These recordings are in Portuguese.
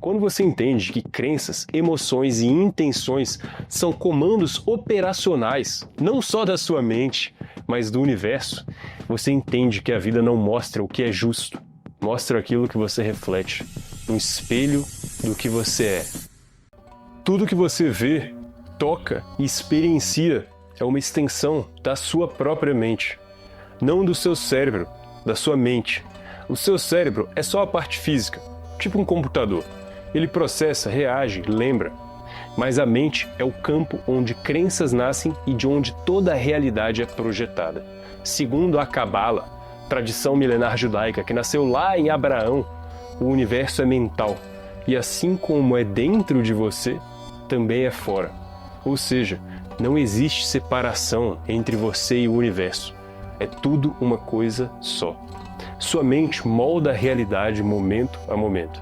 Quando você entende que crenças, emoções e intenções são comandos operacionais, não só da sua mente, mas do universo, você entende que a vida não mostra o que é justo, mostra aquilo que você reflete, um espelho do que você é. Tudo que você vê, toca e experiencia é uma extensão da sua própria mente, não do seu cérebro, da sua mente. O seu cérebro é só a parte física, tipo um computador. Ele processa, reage, lembra. Mas a mente é o campo onde crenças nascem e de onde toda a realidade é projetada. Segundo a Cabala, tradição milenar judaica que nasceu lá em Abraão, o universo é mental. E assim como é dentro de você, também é fora. Ou seja, não existe separação entre você e o universo. É tudo uma coisa só. Sua mente molda a realidade momento a momento.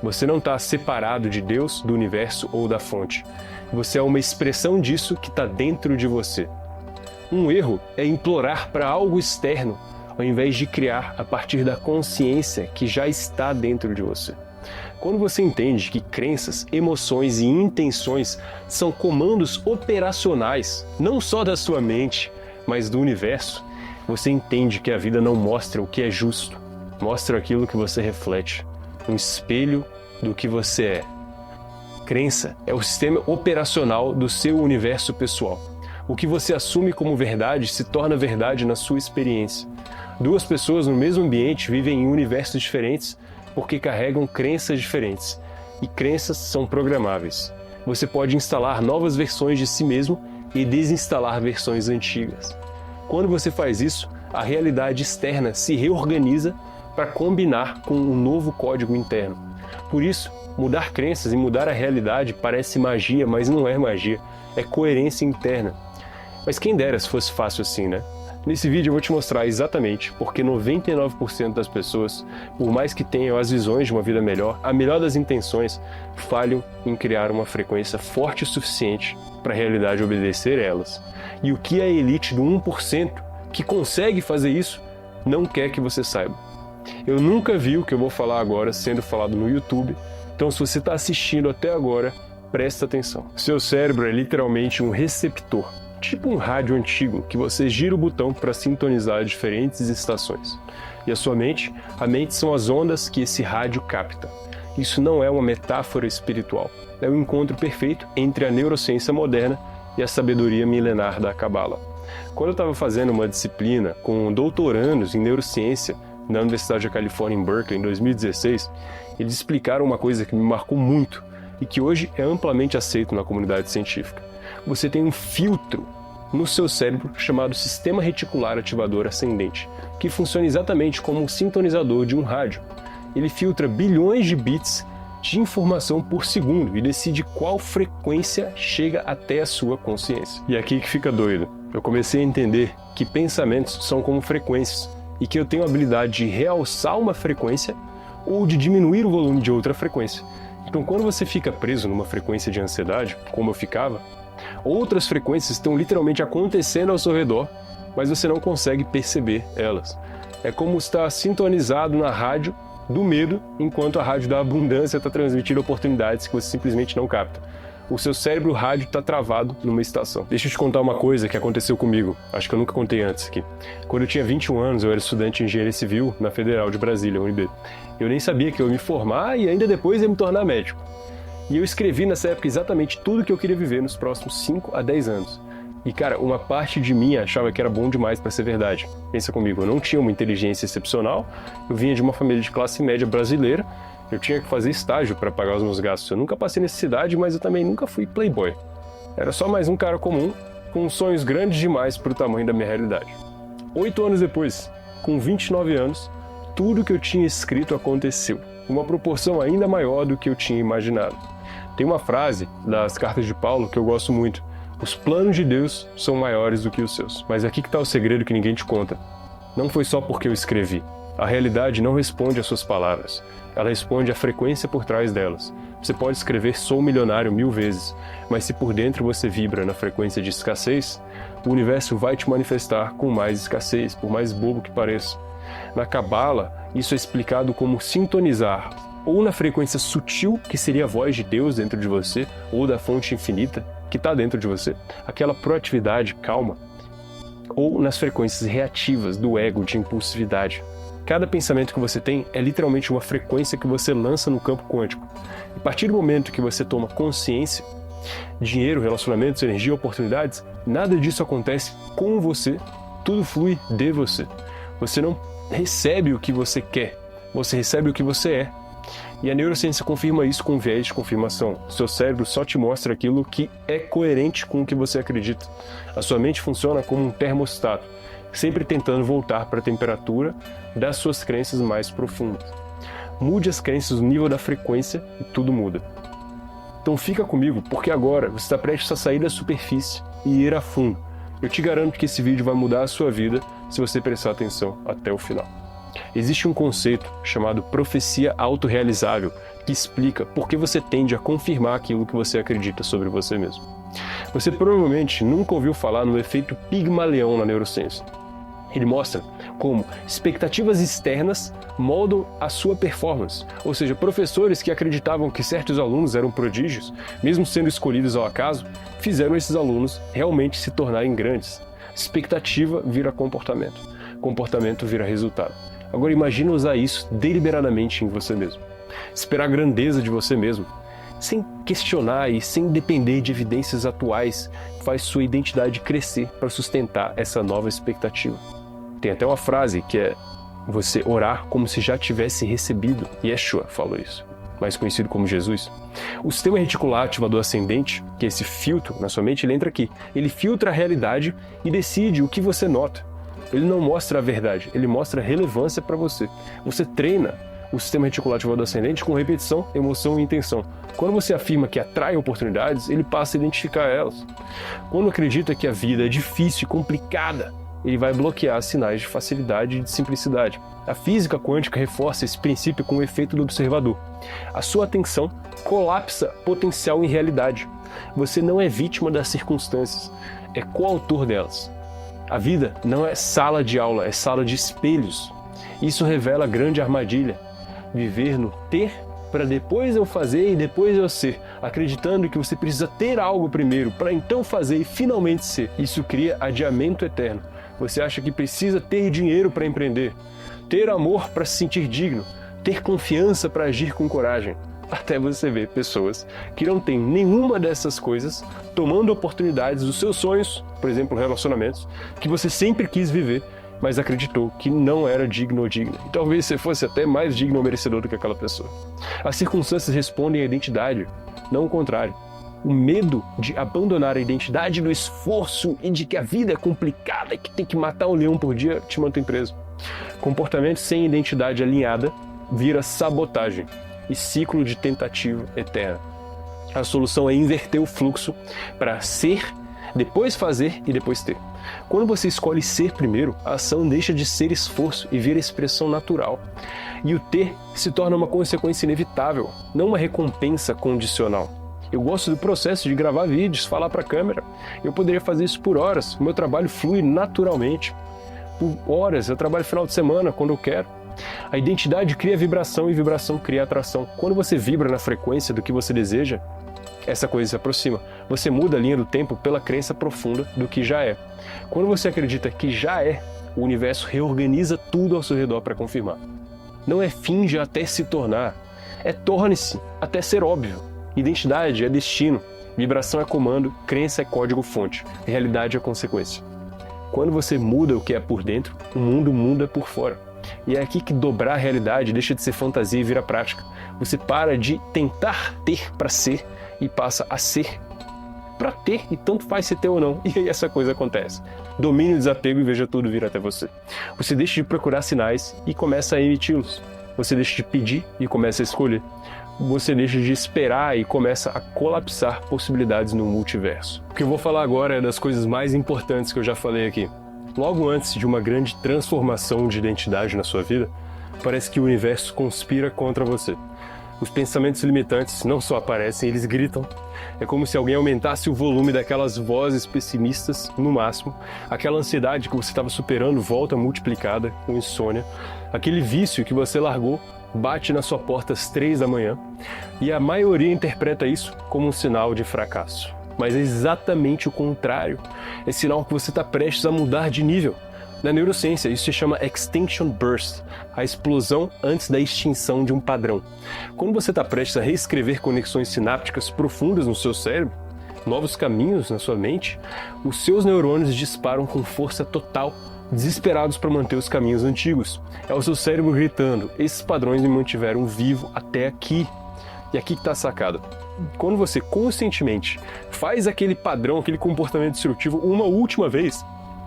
Você não está separado de Deus, do universo ou da fonte. Você é uma expressão disso que está dentro de você. Um erro é implorar para algo externo, ao invés de criar a partir da consciência que já está dentro de você. Quando você entende que crenças, emoções e intenções são comandos operacionais, não só da sua mente, mas do universo, você entende que a vida não mostra o que é justo, mostra aquilo que você reflete, um espelho do que você é. Crença é o sistema operacional do seu universo pessoal. O que você assume como verdade se torna verdade na sua experiência. Duas pessoas no mesmo ambiente vivem em universos diferentes porque carregam crenças diferentes. E crenças são programáveis. Você pode instalar novas versões de si mesmo e desinstalar versões antigas. Quando você faz isso, a realidade externa se reorganiza para combinar com um novo código interno. Por isso, mudar crenças e mudar a realidade parece magia, mas não é magia, é coerência interna. Mas quem dera se fosse fácil assim, né? Nesse vídeo eu vou te mostrar exatamente porque 99% das pessoas, por mais que tenham as visões de uma vida melhor, a melhor das intenções, falham em criar uma frequência forte o suficiente para a realidade obedecer a elas. E o que a elite do 1% que consegue fazer isso não quer que você saiba. Eu nunca vi o que eu vou falar agora sendo falado no YouTube, então se você está assistindo até agora, presta atenção. Seu cérebro é literalmente um receptor, tipo um rádio antigo que você gira o botão para sintonizar diferentes estações. E a sua mente? A mente são as ondas que esse rádio capta. Isso não é uma metáfora espiritual, é o encontro perfeito entre a neurociência moderna e a sabedoria milenar da Cabala. Quando eu estava fazendo uma disciplina com doutorandos em neurociência na Universidade da Califórnia em Berkeley, em 2016, eles explicaram uma coisa que me marcou muito e que hoje é amplamente aceito na comunidade científica. Você tem um filtro no seu cérebro chamado Sistema Reticular Ativador Ascendente, que funciona exatamente como um sintonizador de um rádio. Ele filtra bilhões de bits de informação por segundo e decide qual frequência chega até a sua consciência. E é aqui que fica doido. Eu comecei a entender que pensamentos são como frequências e que eu tenho a habilidade de realçar uma frequência ou de diminuir o volume de outra frequência. Então, quando você fica preso numa frequência de ansiedade, como eu ficava, outras frequências estão literalmente acontecendo ao seu redor, mas você não consegue perceber elas. É como estar sintonizado na rádio do medo, enquanto a rádio da abundância está transmitindo oportunidades que você simplesmente não capta. O seu cérebro rádio está travado numa estação. Deixa eu te contar uma coisa que aconteceu comigo, acho que eu nunca contei antes aqui. Quando eu tinha 21 anos, eu era estudante de engenharia civil na Federal de Brasília, UNB. Eu nem sabia que eu ia me formar e ainda depois ia me tornar médico. E eu escrevi nessa época exatamente tudo que eu queria viver nos próximos 5 a 10 anos. E cara, uma parte de mim achava que era bom demais para ser verdade. Pensa comigo, eu não tinha uma inteligência excepcional, eu vinha de uma família de classe média brasileira, eu tinha que fazer estágio para pagar os meus gastos. Eu nunca passei necessidade, mas eu também nunca fui playboy. Era só mais um cara comum, com sonhos grandes demais para o tamanho da minha realidade. 8 anos depois, com 29 anos, tudo que eu tinha escrito aconteceu, uma proporção ainda maior do que eu tinha imaginado. Tem uma frase das cartas de Paulo que eu gosto muito: os planos de Deus são maiores do que os seus. Mas aqui que está o segredo que ninguém te conta. Não foi só porque eu escrevi. A realidade não responde às suas palavras. Ela responde à frequência por trás delas. Você pode escrever "sou milionário" 1000 vezes, mas se por dentro você vibra na frequência de escassez, o universo vai te manifestar com mais escassez, por mais bobo que pareça. Na Cabala, isso é explicado como sintonizar ou na frequência sutil, que seria a voz de Deus dentro de você, ou da fonte infinita que está dentro de você, aquela proatividade calma, ou nas frequências reativas do ego, de impulsividade. Cada pensamento que você tem é literalmente uma frequência que você lança no campo quântico. E a partir do momento que você toma consciência, dinheiro, relacionamentos, energia, oportunidades, nada disso acontece com você, tudo flui de você. Você não recebe o que você quer, você recebe o que você é. E a neurociência confirma isso com viés de confirmação. Seu cérebro só te mostra aquilo que é coerente com o que você acredita. A sua mente funciona como um termostato, sempre tentando voltar para a temperatura das suas crenças mais profundas. Mude as crenças no nível da frequência e tudo muda. Então fica comigo, porque agora você está prestes a sair da superfície e ir a fundo. Eu te garanto que esse vídeo vai mudar a sua vida se você prestar atenção até o final. Existe um conceito chamado profecia autorrealizável que explica por que você tende a confirmar aquilo que você acredita sobre você mesmo. Você provavelmente nunca ouviu falar no efeito Pigmalion na neurociência. Ele mostra como expectativas externas moldam a sua performance, ou seja, professores que acreditavam que certos alunos eram prodígios, mesmo sendo escolhidos ao acaso, fizeram esses alunos realmente se tornarem grandes. Expectativa vira comportamento, comportamento vira resultado. Agora imagine usar isso deliberadamente em você mesmo. Esperar a grandeza de você mesmo, sem questionar e sem depender de evidências atuais, faz sua identidade crescer para sustentar essa nova expectativa. Tem até uma frase que é você orar como se já tivesse recebido. Yeshua falou isso, mais conhecido como Jesus. O sistema reticular ativador ascendente, que é esse filtro na sua mente, ele entra aqui. Ele filtra a realidade e decide o que você nota. Ele não mostra a verdade, ele mostra a relevância para você. Você treina o sistema reticular ativador ascendente com repetição, emoção e intenção. Quando você afirma que atrai oportunidades, ele passa a identificar elas. Quando acredita que a vida é difícil e complicada, ele vai bloquear sinais de facilidade e de simplicidade. A física quântica reforça esse princípio com o efeito do observador. A sua atenção colapsa potencial em realidade. Você não é vítima das circunstâncias, é coautor delas. A vida não é sala de aula, é sala de espelhos. Isso revela a grande armadilha. Viver no ter para depois eu fazer e depois eu ser, acreditando que você precisa ter algo primeiro para então fazer e finalmente ser. Isso cria adiamento eterno. Você acha que precisa ter dinheiro para empreender, ter amor para se sentir digno, ter confiança para agir com coragem. Até você ver pessoas que não têm nenhuma dessas coisas tomando oportunidades dos seus sonhos, por exemplo, relacionamentos, que você sempre quis viver, mas acreditou que não era digno ou digna. E talvez você fosse até mais digno ou merecedor do que aquela pessoa. As circunstâncias respondem à identidade, não o contrário. O medo de abandonar a identidade do esforço e de que a vida é complicada e que tem que matar um leão por dia te mantém preso. Comportamento sem identidade alinhada vira sabotagem e ciclo de tentativa eterna. A solução é inverter o fluxo para ser, depois fazer e depois ter. Quando você escolhe ser primeiro, a ação deixa de ser esforço e vira expressão natural. E o ter se torna uma consequência inevitável, não uma recompensa condicional. Eu gosto do processo de gravar vídeos, falar para a câmera. Eu poderia fazer isso por horas. O meu trabalho flui naturalmente. Por horas, eu trabalho final de semana, quando eu quero. A identidade cria vibração e vibração cria atração. Quando você vibra na frequência do que você deseja, essa coisa se aproxima. Você muda a linha do tempo pela crença profunda do que já é. Quando você acredita que já é, o universo reorganiza tudo ao seu redor para confirmar. Não é finge até se tornar, é torne-se até ser óbvio. Identidade é destino, vibração é comando, crença é código-fonte, realidade é consequência. Quando você muda o que é por dentro, o mundo muda por fora. E é aqui que dobrar a realidade deixa de ser fantasia e vira prática. Você para de tentar ter para ser e passa a ser para ter, e tanto faz se ter ou não. E aí essa coisa acontece. Domine o desapego e veja tudo vir até você. Você deixa de procurar sinais e começa a emiti-los. Você deixa de pedir e começa a escolher. Você deixa de esperar e começa a colapsar possibilidades no multiverso. O que eu vou falar agora é das coisas mais importantes que eu já falei aqui. Logo antes de uma grande transformação de identidade na sua vida, parece que o universo conspira contra você. Os pensamentos limitantes não só aparecem, eles gritam. É como se alguém aumentasse o volume daquelas vozes pessimistas no máximo. Aquela ansiedade que você estava superando volta multiplicada com insônia. Aquele vício que você largou bate na sua porta às 3 da manhã e a maioria interpreta isso como um sinal de fracasso. Mas é exatamente o contrário. É sinal que você está prestes a mudar de nível. Na neurociência, isso se chama Extinction Burst, a explosão antes da extinção de um padrão. Quando você está prestes a reescrever conexões sinápticas profundas no seu cérebro, novos caminhos na sua mente, os seus neurônios disparam com força total, desesperados para manter os caminhos antigos. É o seu cérebro gritando: esses padrões me mantiveram vivo até aqui. E aqui que está a sacada. Quando você conscientemente faz aquele padrão, aquele comportamento destrutivo uma última vez,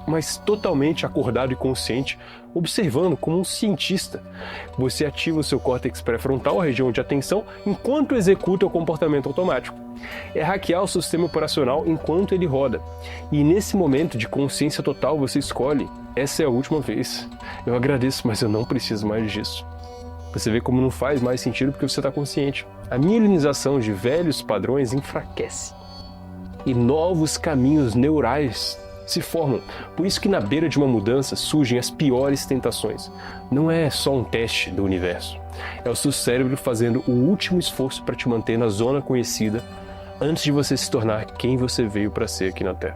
mas totalmente acordado e consciente, observando como um cientista, você ativa o seu córtex pré-frontal, a região de atenção, enquanto executa o comportamento automático. É hackear o sistema operacional enquanto ele roda. E nesse momento de consciência total você escolhe: essa é a última vez. Eu agradeço, mas eu não preciso mais disso. Você vê como não faz mais sentido porque você está consciente. A milenização de velhos padrões enfraquece e novos caminhos neurais se formam. Por isso que na beira de uma mudança surgem as piores tentações. Não é só um teste do universo. É o seu cérebro fazendo o último esforço para te manter na zona conhecida antes de você se tornar quem você veio para ser aqui na Terra.